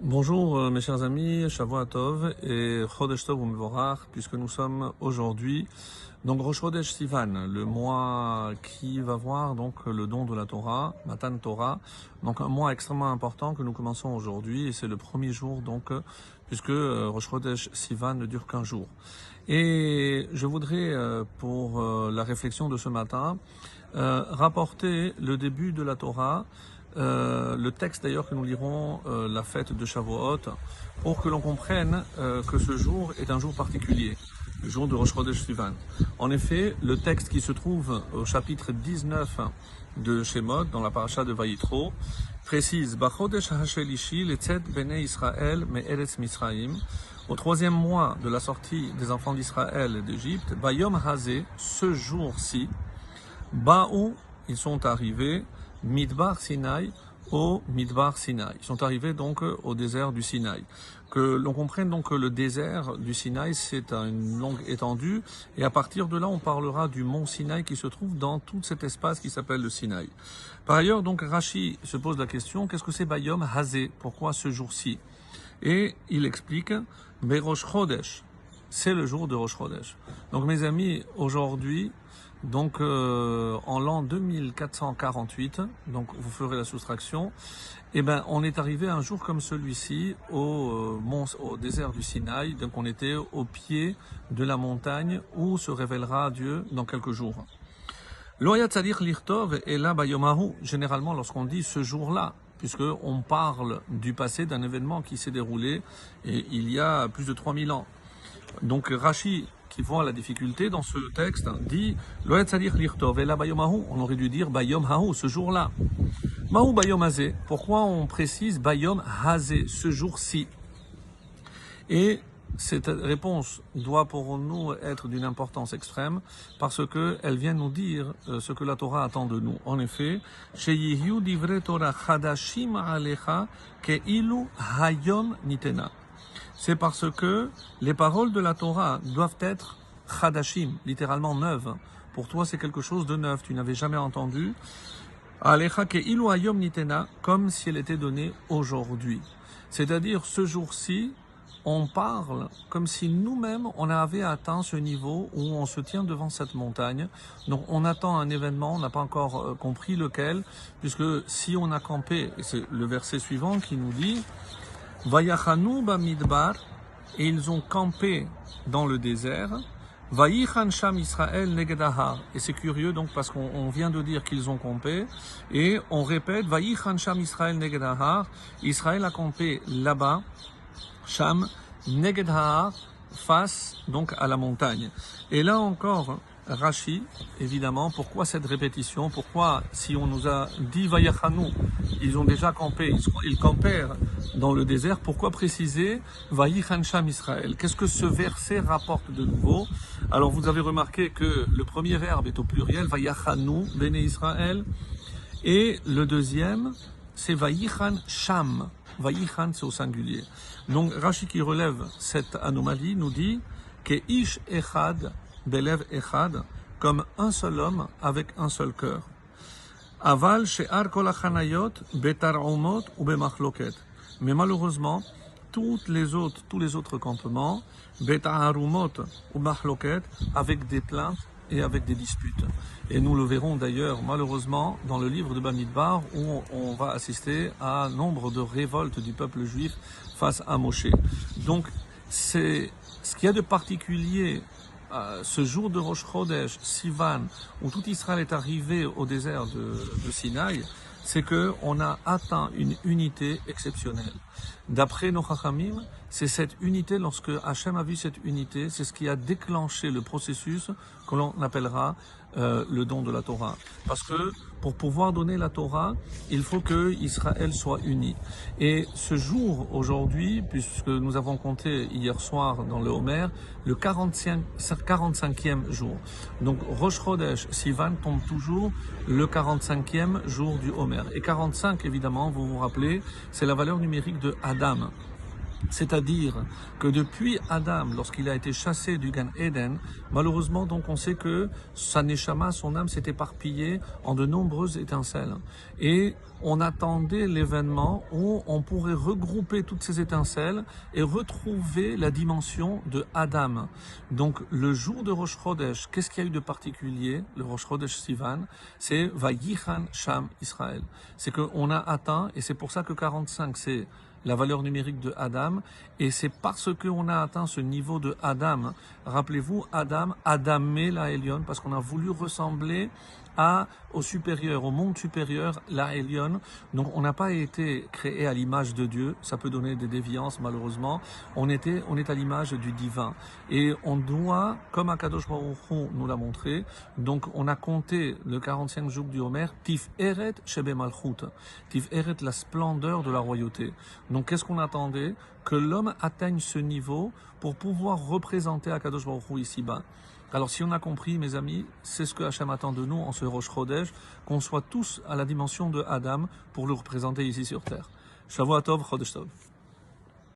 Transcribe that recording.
Bonjour mes chers amis, Shavua Tov et Chodesh Tov U'Mevorach, puisque nous sommes aujourd'hui, donc Rosh Chodesh Sivan, le mois qui va voir donc le don de la Torah, Matan Torah, donc un mois extrêmement important que nous commençons aujourd'hui et c'est le premier jour donc, puisque Rosh Chodesh Sivan ne dure qu'un jour. Et je voudrais pour la réflexion de ce matin rapporter le début de la Torah. Le texte d'ailleurs que nous lirons la fête de Shavuot pour que l'on comprenne que ce jour est un jour particulier, le jour de Rosh Chodesh Sivan. En effet, le texte qui se trouve au chapitre 19 de Shemot, dans la paracha de Vayitro, précise Bachodesh hashelishi letzet bnei Israël me'eretz Misraim. Au troisième mois de la sortie des enfants d'Israël et d'Égypte, Bayom Hazé, ce jour-ci, Baou, ils sont arrivés, Midbar Sinaï, au Midbar Sinaï. Ils sont arrivés donc au désert du Sinaï. Que l'on comprenne donc que le désert du Sinaï, c'est une longue étendue, et à partir de là, on parlera du mont Sinaï qui se trouve dans tout cet espace qui s'appelle le Sinaï. Par ailleurs, donc Rashi se pose la question, qu'est-ce que c'est Bayom Hazé? Pourquoi ce jour-ci? Et il explique, Berosh Chodesh, c'est le jour de Rosh Chodesh. Donc mes amis, aujourd'hui, donc en l'an 2448, donc vous ferez la soustraction, et ben on est arrivé un jour comme celui-ci au désert du Sinaï, donc on était au pied de la montagne où se révélera Dieu dans quelques jours. L'Oyat Tzadir Lirtov est là Bayomahu, généralement lorsqu'on dit ce jour-là, puisque on parle du passé d'un événement qui s'est déroulé et il y a plus de 3000 ans. Donc Rashi, qui voit la difficulté dans ce texte, dit Loet Tzadir Lirtov et la Bayom Hahu. On aurait dû dire Bayom Hahu, ce jour-là. Mahu Bayom Hazé. Pourquoi on précise Bayom Hazé, ce jour-ci? Et cette réponse doit pour nous être d'une importance extrême parce qu'elle vient nous dire ce que la Torah attend de nous. En effet, Sheyihu Divre Torah Chadashim Alecha Keilu Hayom Nitena. C'est parce que les paroles de la Torah doivent être chadashim, littéralement neuves. Pour toi, c'est quelque chose de neuf, tu n'avais jamais entendu. Alecha ke'ilu hayom nitena, comme si elle était donnée aujourd'hui. C'est-à-dire, ce jour-ci, on parle comme si nous-mêmes, on avait atteint ce niveau où on se tient devant cette montagne. Donc, on attend un événement, on n'a pas encore compris lequel, puisque si on a campé, et c'est le verset suivant qui nous dit Vayachanu bamidbar, et ils ont campé dans le désert. Vayichan sham Israël negedahar. Et c'est curieux donc parce qu'on vient de dire qu'ils ont campé et on répète Vayichan sham Israël negedahar. Israël a campé là-bas, sham negedahar, face donc à la montagne. Et là encore, Rashi, évidemment, pourquoi cette répétition? Pourquoi, si on nous a dit Vayachanu, ils ont déjà campé, ils campèrent dans le désert, pourquoi préciser Vayichan sham Israël? Qu'est-ce que ce verset rapporte de nouveau? Alors vous avez remarqué que le premier verbe est au pluriel, Vayachanu, Béné Israël, et le deuxième, c'est Vayichan sham. Vayichan, c'est au singulier. Donc Rashi qui relève cette anomalie nous dit que Ish Echad, Belev Echad, comme un seul homme avec un seul cœur. Aval she'ar kol hachanayot betar'umot ou bemachloket. Mais malheureusement, tous les autres campements, betar'umot ou machloket, avec des plaintes et avec des disputes. Et nous le verrons d'ailleurs malheureusement dans le livre de Bamidbar où on va assister à un nombre de révoltes du peuple juif face à Moshe. Donc c'est ce qu'il y a de particulier ce jour de Rosh Chodesh, Sivan, où tout Israël est arrivé au désert de Sinaï, c'est qu'on a atteint une unité exceptionnelle. D'après nos Chachamim, c'est cette unité, lorsque Hachem a vu cette unité, c'est ce qui a déclenché le processus que l'on appellera le don de la Torah. Parce que pour pouvoir donner la Torah, il faut que Israël soit uni. Et ce jour, aujourd'hui, puisque nous avons compté hier soir dans le Homer, le 45e jour. Donc Rosh Chodesh, Sivan tombe toujours le 45e jour du Homer. Et 45, évidemment, vous vous rappelez, c'est la valeur numérique de Adam. C'est-à-dire que depuis Adam, lorsqu'il a été chassé du Gan Eden, malheureusement, donc on sait que sa neshama, son âme s'est éparpillée en de nombreuses étincelles. Et on attendait l'événement où on pourrait regrouper toutes ces étincelles et retrouver la dimension de Adam. Donc le jour de Rosh Chodesh, qu'est-ce qu'il y a eu de particulier, le Rosh Chodesh Sivan? C'est Vayichan Sham Israël. C'est qu'on a atteint, et c'est pour ça que 45, c'est la valeur numérique de Adam, et c'est parce qu'on a atteint ce niveau de Adam, rappelez-vous, Adamé la Elion, parce qu'on a voulu ressembler au supérieur, au monde supérieur, la Elion. Donc on n'a pas été créé à l'image de Dieu, ça peut donner des déviances malheureusement, on est à l'image du divin. Et on doit, comme Akadosh Baruch Hu nous l'a montré, donc on a compté le 45 jours du Homer, Tif Eret Shebe Malchut, Tif Eret, la splendeur de la royauté. Donc qu'est-ce qu'on attendait? Que l'homme atteigne ce niveau pour pouvoir représenter Akadosh Baruch Hu ici-bas. Alors si on a compris, mes amis, c'est ce que Hachem attend de nous en ce Rosh Chodesh, qu'on soit tous à la dimension de Adam pour le représenter ici sur terre. Shavua Tov, Chodesh Tov.